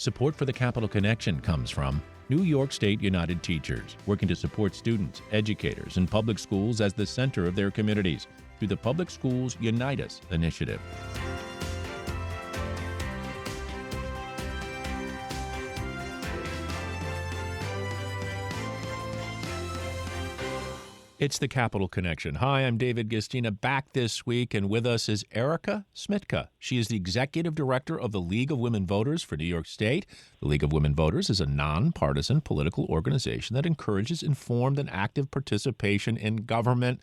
Support for the Capital Connection comes from New York State United Teachers, working to support students, educators, and public schools as the center of their communities through the Public Schools Unite Us initiative. It's the Capital Connection. Hi, I'm David Gastina, back this week, and with us is Erica Smitka. She is the Executive Director of the League of Women Voters for New York State. The League of Women Voters is a nonpartisan political organization that encourages informed and active participation in government.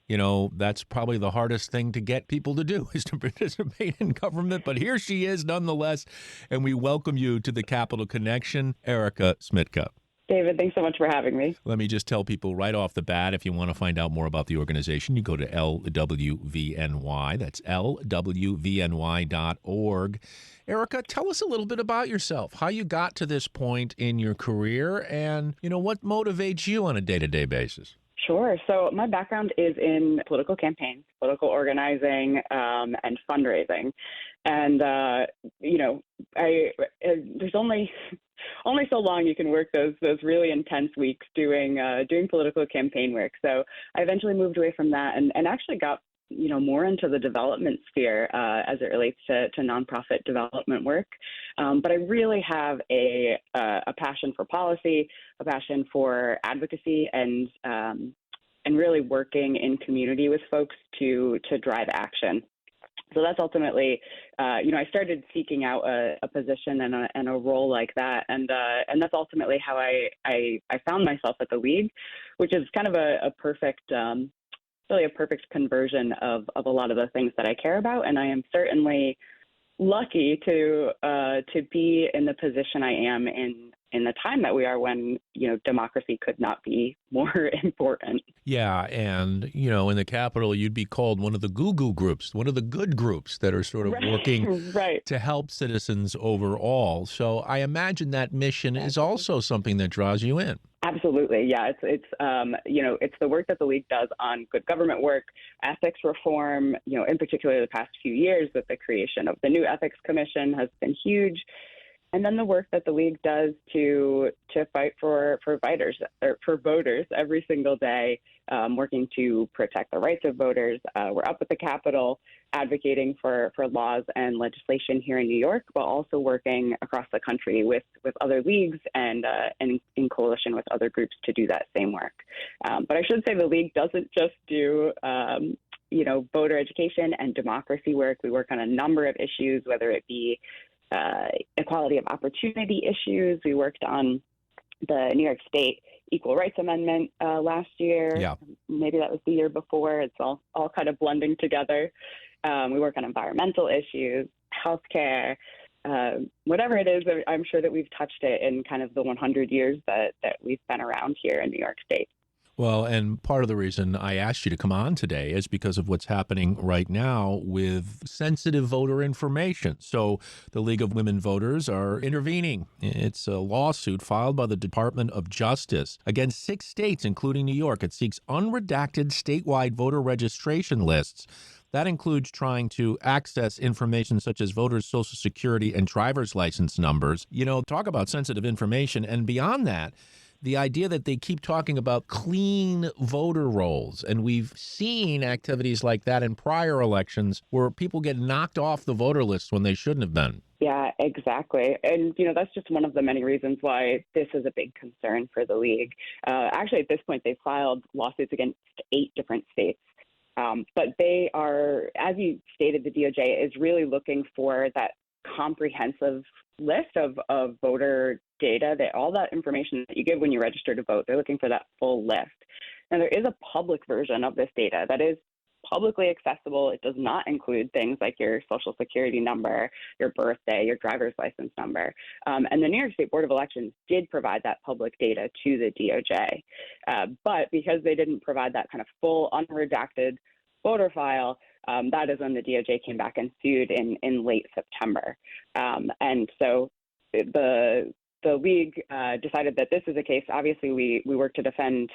You know, that's probably the hardest thing to get people to do, is to participate in government, but here she is nonetheless, and we welcome you to the Capital Connection, Erica Smitka. David, thanks so much for having me. Let me just tell people right off the bat, if you want to find out more about the organization, you go to LWVNY. That's LWVNY.org. Erica, tell us a little bit about yourself, how you got to this point in your career, and, what motivates you on a day-to-day basis. Sure. So my background is in political campaigns, political organizing, and fundraising. And, there's only so long you can work those really intense weeks doing political campaign work. So I eventually moved away from that and actually got more into the development sphere as it relates to nonprofit development work. But I really have a passion for policy, a passion for advocacy, and really working in community with folks to drive action. So that's ultimately, I started seeking out a position and a role like that, and that's ultimately how I found myself at the League, which is kind of a perfect. Really a perfect conversion of a lot of the things that I care about. And I am certainly lucky to be in the position I am in the time that we are, when, democracy could not be more important. Yeah. And, in the Capitol, you'd be called one of the goo-goo groups, one of the good groups that are sort of working to help citizens overall. So I imagine that mission is also something that draws you in. Absolutely. Yeah. It's the work that the League does on good government work, ethics reform, in particular the past few years with the creation of the new Ethics Commission has been huge. And then the work that the League does to fight for voters every single day, working to protect the rights of voters. We're up at the Capitol advocating for laws and legislation here in New York, but also working across the country with other leagues and in coalition with other groups to do that same work. But I should say the League doesn't just do voter education and democracy work. We work on a number of issues, whether it be equality of opportunity issues. We worked on the New York State Equal Rights Amendment last year. Yeah. Maybe that was the year before. It's all kind of blending together. We work on environmental issues, healthcare, whatever it is. I'm sure that we've touched it in kind of the 100 years that we've been around here in New York State. Well, and part of the reason I asked you to come on today is because of what's happening right now with sensitive voter information. So the League of Women Voters are intervening. It's a lawsuit filed by the Department of Justice against 6 states, including New York. It seeks unredacted statewide voter registration lists. That includes trying to access information such as voters' Social Security and driver's license numbers. Talk about sensitive information. And beyond that, the idea that they keep talking about clean voter rolls, and we've seen activities like that in prior elections where people get knocked off the voter list when they shouldn't have been. Yeah, exactly. And, that's just one of the many reasons why this is a big concern for the League. Actually, at this point, they've filed lawsuits against 8 different states. But they are, as you stated, the DOJ is really looking for that comprehensive list of voter data, that all that information that you give when you register to vote. They're looking for that full list. And there is a public version of this data that is publicly accessible. It does not include things like your Social Security number, your birthday, your driver's license number. And the New York State Board of Elections did provide that public data to the DOJ. But because they didn't provide that kind of full unredacted voter file, that is when the DOJ came back and sued in late September. And so the League decided that this is a case. Obviously, we work to defend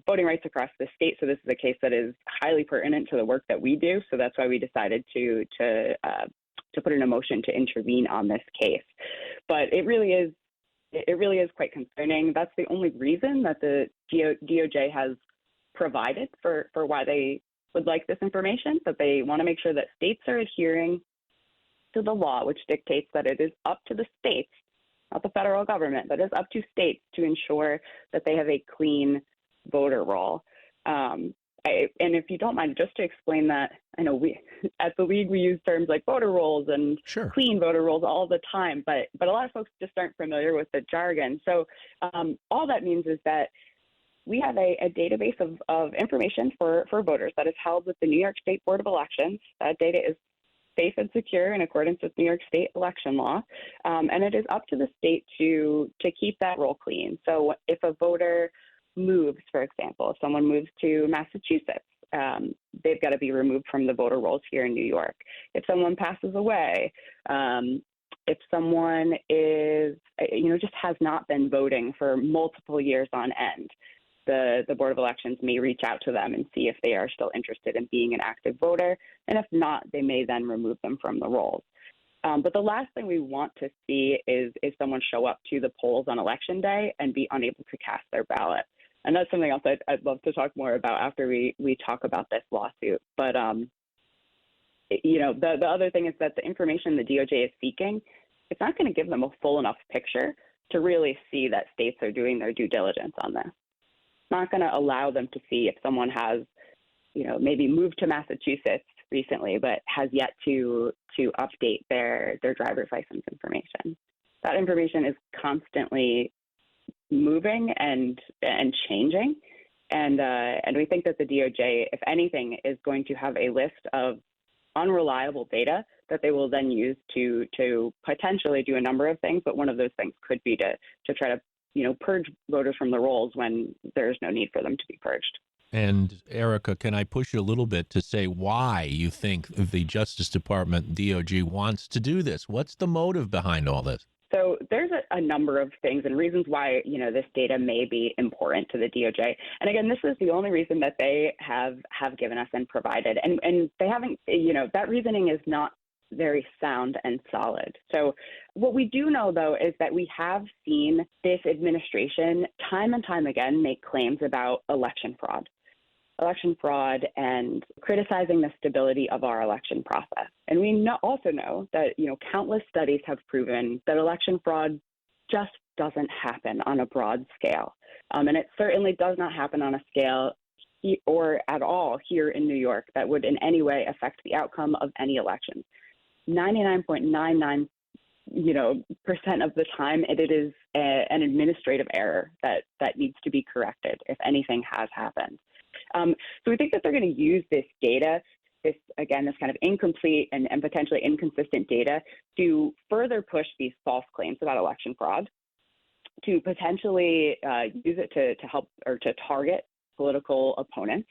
voting rights across the state, so this is a case that is highly pertinent to the work that we do. So that's why we decided to put in a motion to intervene on this case. But it really is quite concerning. That's the only reason that the DOJ has provided for why they would like this information, that they want to make sure that states are adhering to the law, which dictates that it is up to the states, not the federal government, but it's up to states to ensure that they have a clean voter roll. And if you don't mind, just to explain that, I know we at the League we use terms like voter rolls and Sure. clean voter rolls all the time, but a lot of folks just aren't familiar with the jargon. So all that means is that we have a database of information for voters that is held with the New York State Board of Elections. That data is safe and secure in accordance with New York State election law, and it is up to the state to keep that roll clean. So if a voter moves, for example, if someone moves to Massachusetts, they've got to be removed from the voter rolls here in New York. If someone passes away, if someone is, just has not been voting for multiple years on end, the Board of Elections may reach out to them and see if they are still interested in being an active voter. And if not, they may then remove them from the rolls. But the last thing we want to see is someone show up to the polls on Election Day and be unable to cast their ballot. And that's something else I'd love to talk more about after we talk about this lawsuit. But, the other thing is that the information the DOJ is seeking, it's not going to give them a full enough picture to really see that states are doing their due diligence on this. It's not going to allow them to see if someone has, maybe moved to Massachusetts recently, but has yet to update their driver's license information. That information is constantly moving and changing, and we think that the DOJ, if anything, is going to have a list of unreliable data that they will then use to potentially do a number of things. But one of those things could be to try to purge voters from the rolls when there's no need for them to be purged. And Erica, can I push you a little bit to say why you think the Justice Department, DOJ, wants to do this? What's the motive behind all this? So there's a number of things and reasons why, this data may be important to the DOJ. And again, this is the only reason that they have given us and provided. And they haven't, that reasoning is not very sound and solid. So what we do know, though, is that we have seen this administration time and time again make claims about election fraud and criticizing the stability of our election process. And we also know that, countless studies have proven that election fraud just doesn't happen on a broad scale. And it certainly does not happen on a scale or at all here in New York that would in any way affect the outcome of any election. 99.99% of the time, it is an administrative error that needs to be corrected if anything has happened. So we think that they're going to use this data, this kind of incomplete and potentially inconsistent data, to further push these false claims about election fraud, to potentially use it to help or to target political opponents,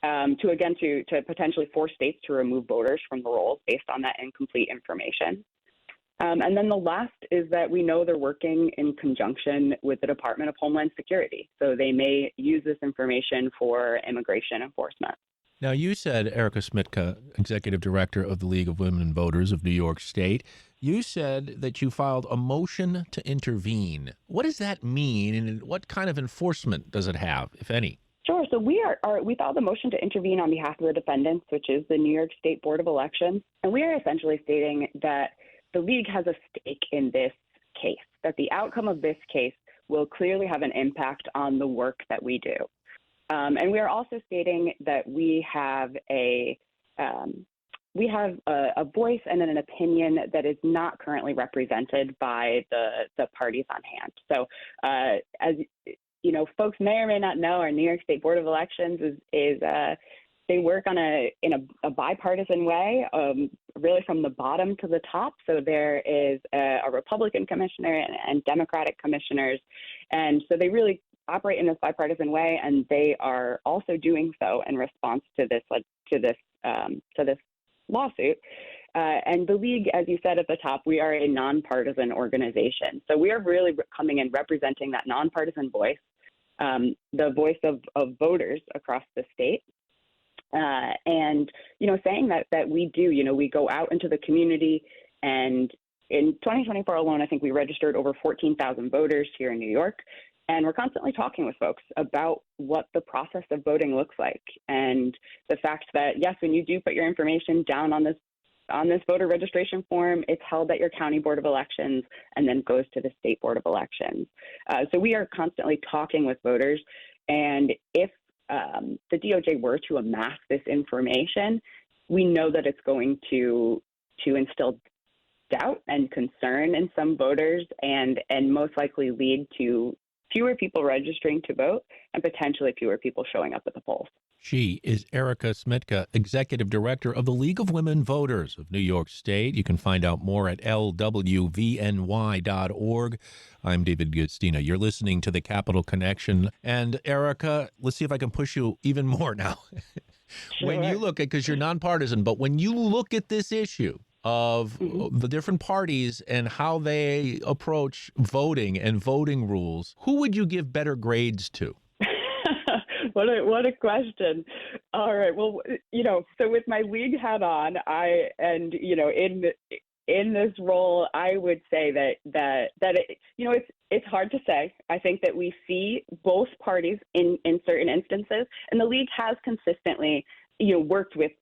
to potentially force states to remove voters from the rolls based on that incomplete information. And then the last is that we know they're working in conjunction with the Department of Homeland Security. So they may use this information for immigration enforcement. Now, you said, Erica Smitka, Executive Director of the League of Women Voters of New York State, you said that you filed a motion to intervene. What does that mean, and what kind of enforcement does it have, if any? Sure. So we filed a motion to intervene on behalf of the defendants, which is the New York State Board of Elections. And we are essentially stating that the League has a stake in this case, that the outcome of this case will clearly have an impact on the work that we do. And we are also stating that we have a voice and an opinion that is not currently represented by the parties on hand. So as folks may or may not know, our New York State Board of Elections is they work in a bipartisan way, really from the bottom to the top. So there is a Republican commissioner and Democratic commissioners, and so they really operate in this bipartisan way, and they are also doing so in response to this lawsuit. And the League, as you said at the top, we are a nonpartisan organization. So we are really coming in representing that nonpartisan voice, the voice of voters across the state. And, saying that we do, we go out into the community, and in 2024 alone, I think we registered over 14,000 voters here in New York. And we're constantly talking with folks about what the process of voting looks like. And the fact that, yes, when you do put your information down on this voter registration form, it's held at your county board of elections and then goes to the state board of elections. So we are constantly talking with voters. And if the DOJ were to amass this information, we know that it's going to instill doubt and concern in some voters, and most likely lead to fewer people registering to vote and potentially fewer people showing up at the polls. She is Erica Smitka, Executive Director of the League of Women Voters of New York State. You can find out more at lwvny.org. I'm David Gustina. You're listening to the Capital Connection. And Erica, let's see if I can push you even more now. Sure. When you look at, because you're nonpartisan, but when you look at this issue of the different parties and how they approach voting and voting rules, who would you give better grades to? What a question. All right. Well, so with my league hat on, in this role, I would say that it's hard to say. I think that we see both parties in certain instances, and the league has consistently worked with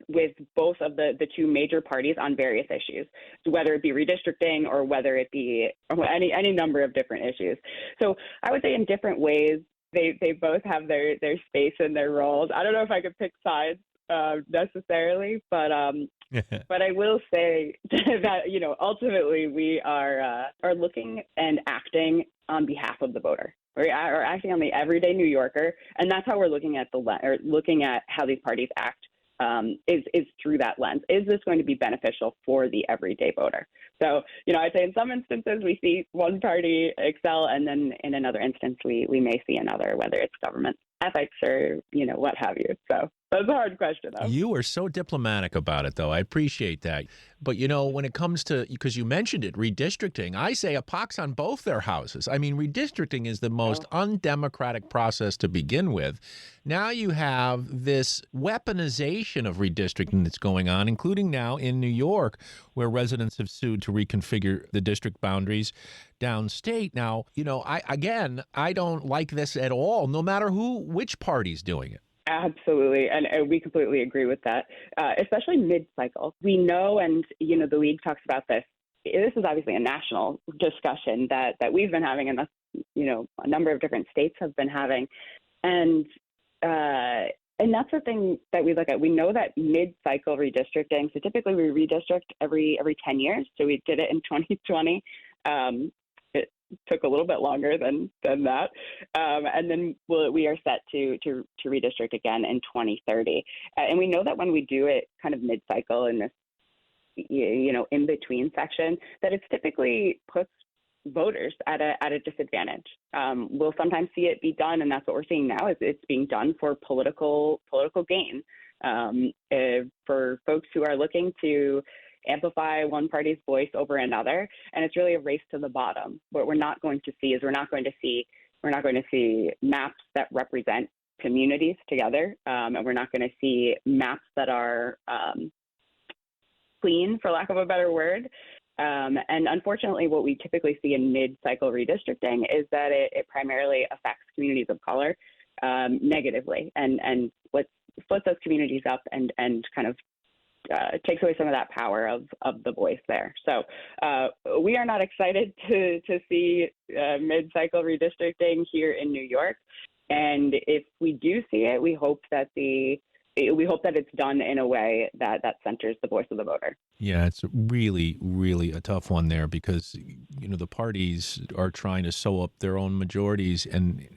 both of the two major parties on various issues, whether it be redistricting or whether it be any number of different issues. So I would say in different ways, they both have their space and their roles. I don't know if I could pick sides necessarily, but but I will say that ultimately we are looking and acting on behalf of the voter. We are acting on the everyday New Yorker, and that's how we're looking at looking at how these parties act. Is through that lens. Is this going to be beneficial for the everyday voter? So, I'd say in some instances we see one party excel, and then in another instance we may see another, whether it's government ethics or, what have you. So that's a hard question, though. You are so diplomatic about it, though. I appreciate that. But, when it comes to, because you mentioned it, redistricting, I say a pox on both their houses. I mean, redistricting is the most undemocratic process to begin with. Now you have this weaponization of redistricting that's going on, including now in New York, where residents have sued to reconfigure the district boundaries downstate. Now, I don't like this at all, no matter which party's doing it. Absolutely. And we completely agree with that, especially mid-cycle. We know, and, the league talks about this. This is obviously a national discussion that we've been having, and a number of different states have been having. And that's the thing that we look at. We know that mid-cycle redistricting, so typically we redistrict every 10 years. So we did it in 2020. It took a little bit longer than that. And then we are set to redistrict again in 2030. And we know that when we do it kind of mid-cycle in this, in between section, that it's typically puts voters at a disadvantage. We'll sometimes see it be done, and that's what we're seeing now, is it's being done for political gain, for folks who are looking to amplify one party's voice over another, and it's really a race to the bottom. What we're not going to see maps that represent communities together, and we're not going to see maps that are clean, for lack of a better word. And unfortunately, what we typically see in mid-cycle redistricting is that it primarily affects communities of color negatively, and splits those communities up and kind of takes away some of that power of the voice there. So we are not excited to see mid-cycle redistricting here in New York. And if we do see it, we hope that it's done in a way that centers the voice of the voter. Yeah, it's really, really a tough one there, because, the parties are trying to sew up their own majorities. And,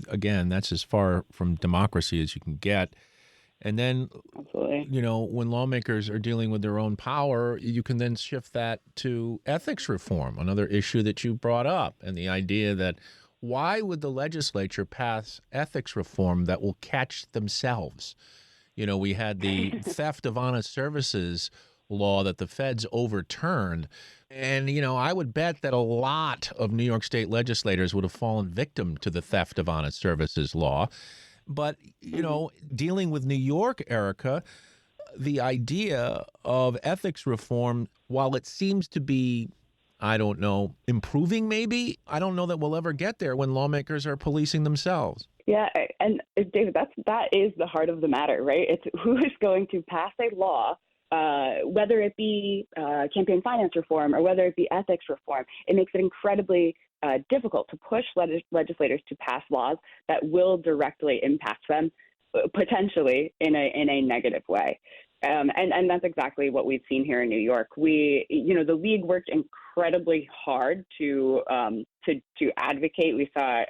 again, that's as far from democracy as you can get. And then, Absolutely. When lawmakers are dealing with their own power, you can then shift that to ethics reform, another issue that you brought up, and the idea that why would the legislature pass ethics reform that will catch themselves? We had the theft of honest services law that the feds overturned. And, I would bet that a lot of New York State legislators would have fallen victim to the theft of honest services law. But, Hmm. dealing with New York, Erica, the idea of ethics reform, while it seems to be, I don't know, improving maybe, I don't know that we'll ever get there when lawmakers are policing themselves. Yeah, and David, that is the heart of the matter, right? It's who is going to pass a law, whether it be campaign finance reform or whether it be ethics reform. It makes it incredibly difficult to push legislators to pass laws that will directly impact them, potentially in a negative way. And that's exactly what we've seen here in New York. The league worked incredibly hard to advocate. We saw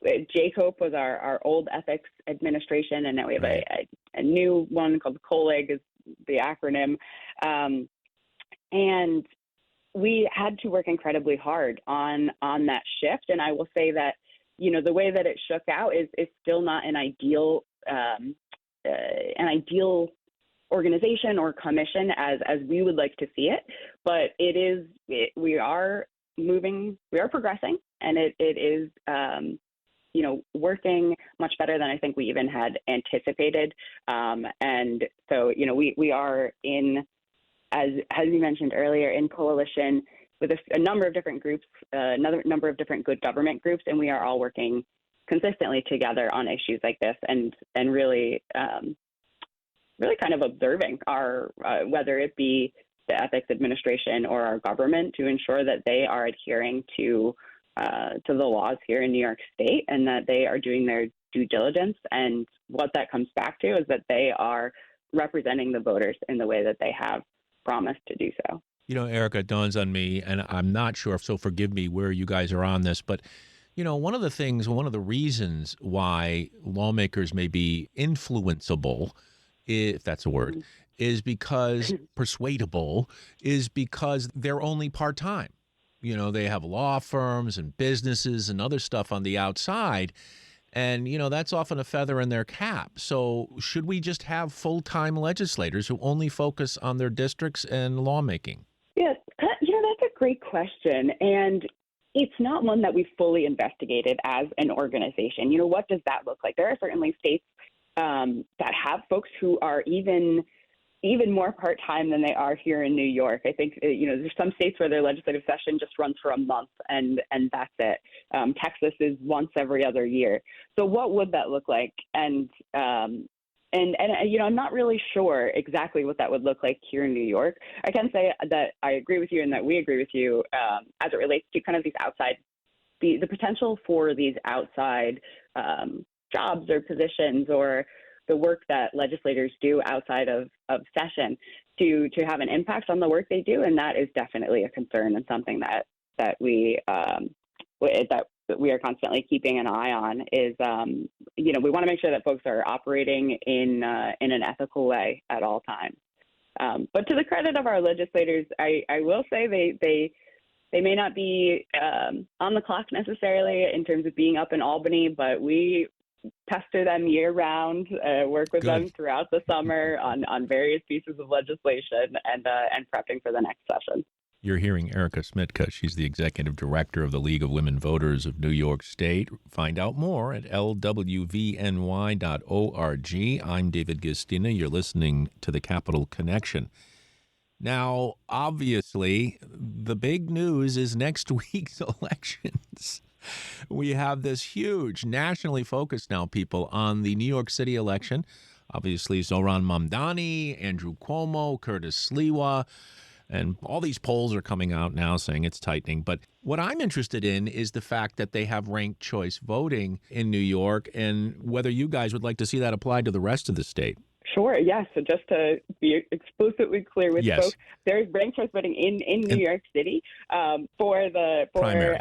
JCOPE was our old ethics administration, and now we have Right. a new one called COLEG is the acronym. And we had to work incredibly hard on that shift. And I will say that, the way that it shook out is still not an ideal organization or commission as we would like to see it, but we are progressing, and it is working much better than I think we even had anticipated. And so, we are as you mentioned earlier, in coalition with a number of different groups, another number of different good government groups, and we are all working consistently together on issues like this, and really kind of observing our whether it be the ethics administration or our government, to ensure that they are adhering to the laws here in New York State, and that they are doing their due diligence. And what that comes back to is that they are representing the voters in the way that they have promised to do so. Erica, it dawns on me, and I'm not sure, so forgive me where you guys are on this, but, one of the reasons why lawmakers may be influenceable, if that's a word, is because persuadable, is because they're only part time. They have law firms and businesses and other stuff on the outside. And, that's often a feather in their cap. So should we just have full-time legislators who only focus on their districts and lawmaking? Yes, that's a great question. And it's not one that we've fully investigated as an organization. What does that look like? There are certainly states that have folks who are even more part-time than they are here in New York. I think, there's some states where their legislative session just runs for a month, and that's it. Texas is once every other year. So what would that look like? And I'm not really sure exactly what that would look like here in New York. I can say that I agree with you, and that we agree with you as it relates to kind of these outside, the potential for these outside jobs or positions, or the work that legislators do outside of session to have an impact on the work they do. And that is definitely a concern, and something that we are constantly keeping an eye on. Is we want to make sure that folks are operating in an ethical way at all times. But to the credit of our legislators, I will say they may not be on the clock necessarily in terms of being up in Albany, but we pester them year round, work with them Good. throughout the summer on various pieces of legislation, and prepping for the next session. You're hearing Erica Smitka. She's the executive director of the League of Women Voters of New York State. Find out more at lwvny.org. I'm David Gistina. You're listening to the Capital Connection. Now, obviously, the big news is next week's elections. We have this huge, nationally focused now, people, on the New York City election. Obviously, Zohran Mamdani, Andrew Cuomo, Curtis Sliwa, and all these polls are coming out now saying it's tightening. But what I'm interested in is the fact that they have ranked choice voting in New York, and whether you guys would like to see that applied to the rest of the state. Sure. Yes. So just to be explicitly clear with Yes. folks, there's ranked choice voting in New York City for Primary.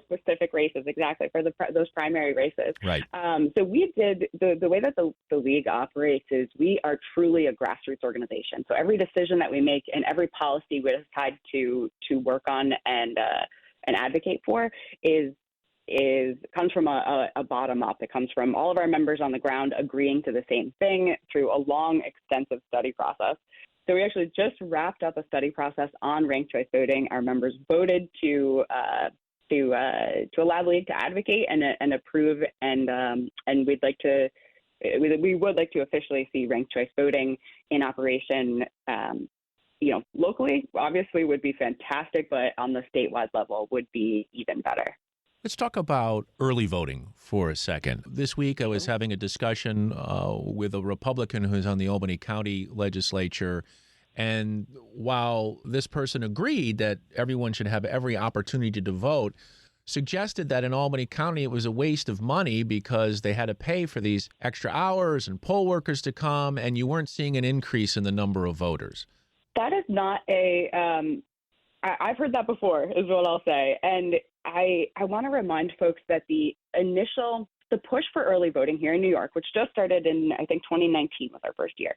specific races, exactly, for those primary races. Right. So we did the way that the league operates is we are truly a grassroots organization. So every decision that we make and every policy we decide to work on and advocate for comes from a bottom up. It comes from all of our members on the ground agreeing to the same thing through a long, extensive study process. So we actually just wrapped up a study process on ranked choice voting. Our members voted to to allow the league to advocate and approve, and we would like to officially see ranked choice voting in operation. Locally, obviously, would be fantastic, but on the statewide level would be even better. Let's talk about early voting for a second. This week, I was having a discussion with a Republican who's on the Albany County Legislature. And while this person agreed that everyone should have every opportunity to vote, suggested that in Albany County it was a waste of money because they had to pay for these extra hours and poll workers to come, and you weren't seeing an increase in the number of voters. That is not I've heard that before, is what I'll say. And I want to remind folks that the push for early voting here in New York, which just started in, I think, 2019 was our first year.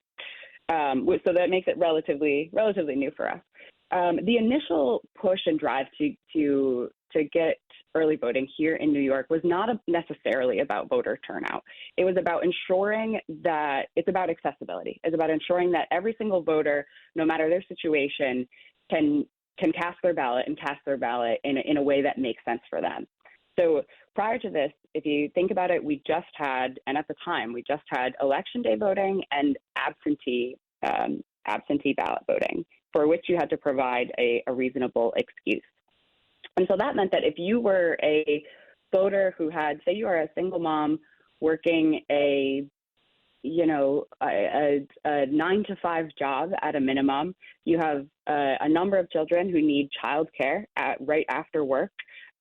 So that makes it relatively new for us. The initial push and drive to get early voting here in New York was not necessarily about voter turnout. It was about ensuring that it's about accessibility. It's about ensuring that every single voter, no matter their situation, can cast their ballot in a way that makes sense for them. So prior to this, if you think about it, at the time, we just had election day voting and absentee ballot voting, for which you had to provide a reasonable excuse. And so that meant that if you were a voter who had, say you are a single mom working a 9-to-5 job at a minimum, you have a number of children who need childcare right after work,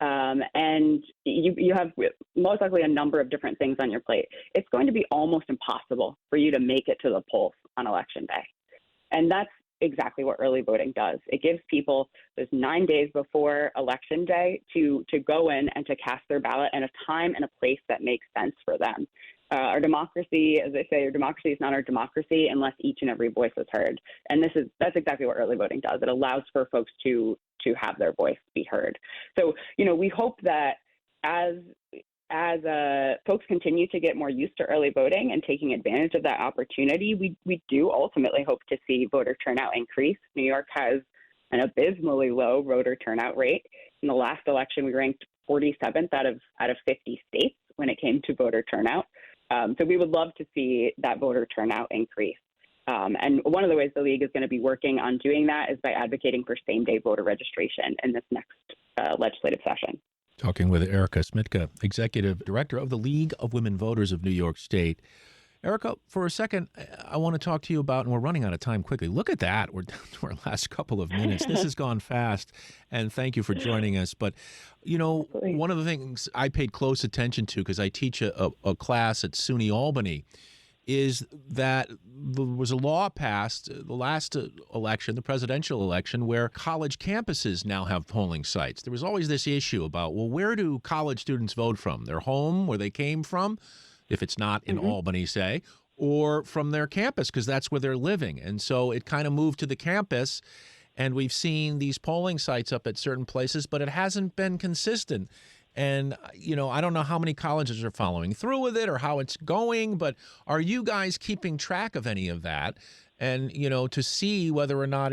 and you have most likely a number of different things on your plate. It's going to be almost impossible for you to make it to the polls on election day. And that's exactly what early voting does. It gives people those 9 days before election day to go in and to cast their ballot in a time and a place that makes sense for them. Our democracy, as I say, our democracy is not our democracy unless each and every voice is heard. And that's exactly what early voting does. It allows for folks to have their voice be heard. So, we hope that as folks continue to get more used to early voting and taking advantage of that opportunity, we do ultimately hope to see voter turnout increase. New York has an abysmally low voter turnout rate. In the last election, we ranked 47th out of 50 states when it came to voter turnout. So we would love to see that voter turnout increase. And one of the ways the league is going to be working on doing that is by advocating for same-day voter registration in this next legislative session. Talking with Erica Smitka, Executive Director of the League of Women Voters of New York State. Erica, for a second, I want to talk to you about, and we're running out of time quickly. Look at that. We're down to our last couple of minutes. This has gone fast, and thank you for joining us. But, one of the things I paid close attention to, because I teach a class at SUNY Albany, is that there was a law passed the last election, the presidential election, where college campuses now have polling sites. There was always this issue about, well, where do college students vote from? Their home, where they came from, if it's not in Albany, say, or from their campus, because that's where they're living. And so it kind of moved to the campus, and we've seen these polling sites up at certain places, but it hasn't been consistent. And, I don't know how many colleges are following through with it or how it's going, but are you guys keeping track of any of that? And, to see whether or not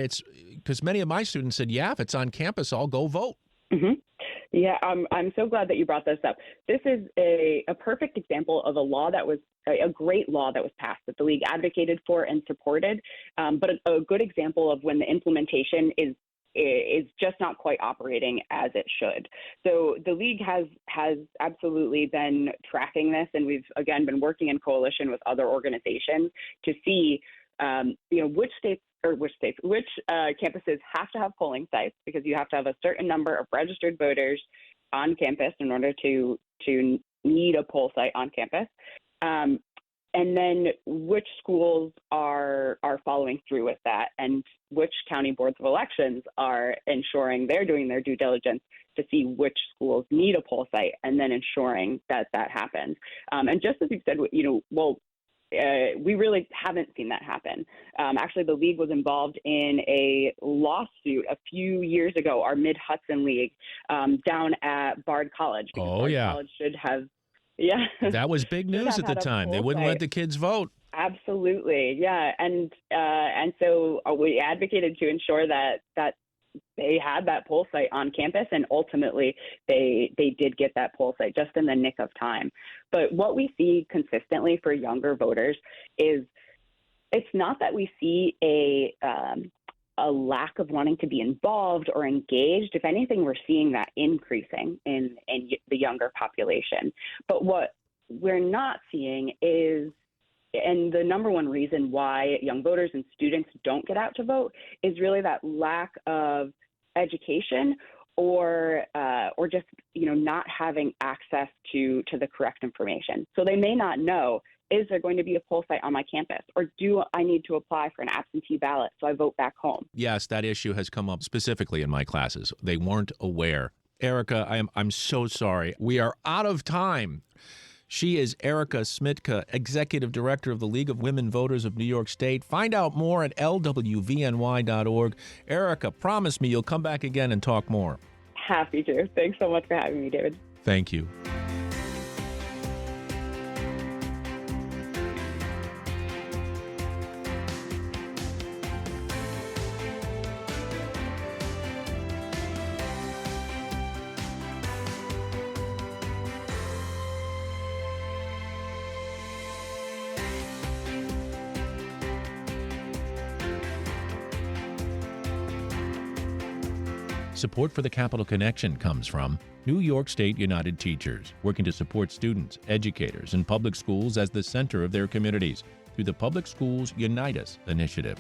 because many of my students said, yeah, if it's on campus, I'll go vote. Mm-hmm. Yeah, I'm so glad that you brought this up. This is a perfect example of a great law that was passed that the league advocated for and supported, but a good example of when the implementation is just not quite operating as it should. So the league has absolutely been tracking this, and we've again been working in coalition with other organizations to see which campuses have to have polling sites, because you have to have a certain number of registered voters on campus in order to need a poll site on campus. And then which schools are following through with that, and which county boards of elections are ensuring they're doing their due diligence to see which schools need a poll site, and then ensuring that happens. And just as you said, we really haven't seen that happen. Actually, the league was involved in a lawsuit a few years ago, our Mid-Hudson League, down at Bard College. College should have. Yeah. That was big news at the time. They wouldn't let the kids vote. Absolutely. Yeah. And so we advocated to ensure that they had that poll site on campus, and ultimately they did get that poll site just in the nick of time. But what we see consistently for younger voters is it's not that we see a lack of wanting to be involved or engaged. If anything, we're seeing that increasing in the younger population. But what we're not seeing is, and the number one reason why young voters and students don't get out to vote is really that lack of education or just not having access to the correct information. So they may not know, is there going to be a poll site on my campus, or do I need to apply for an absentee ballot so I vote back home? Yes, that issue has come up specifically in my classes. They weren't aware. Erica, I'm so sorry. We are out of time. She is Erica Smitka, Executive Director of the League of Women Voters of New York State. Find out more at lwvny.org. Erica, promise me you'll come back again and talk more. Happy to. Thanks so much for having me, David. Thank you. Support for the Capital Connection comes from New York State United Teachers, working to support students, educators, and public schools as the center of their communities through the Public Schools Unite Us initiative.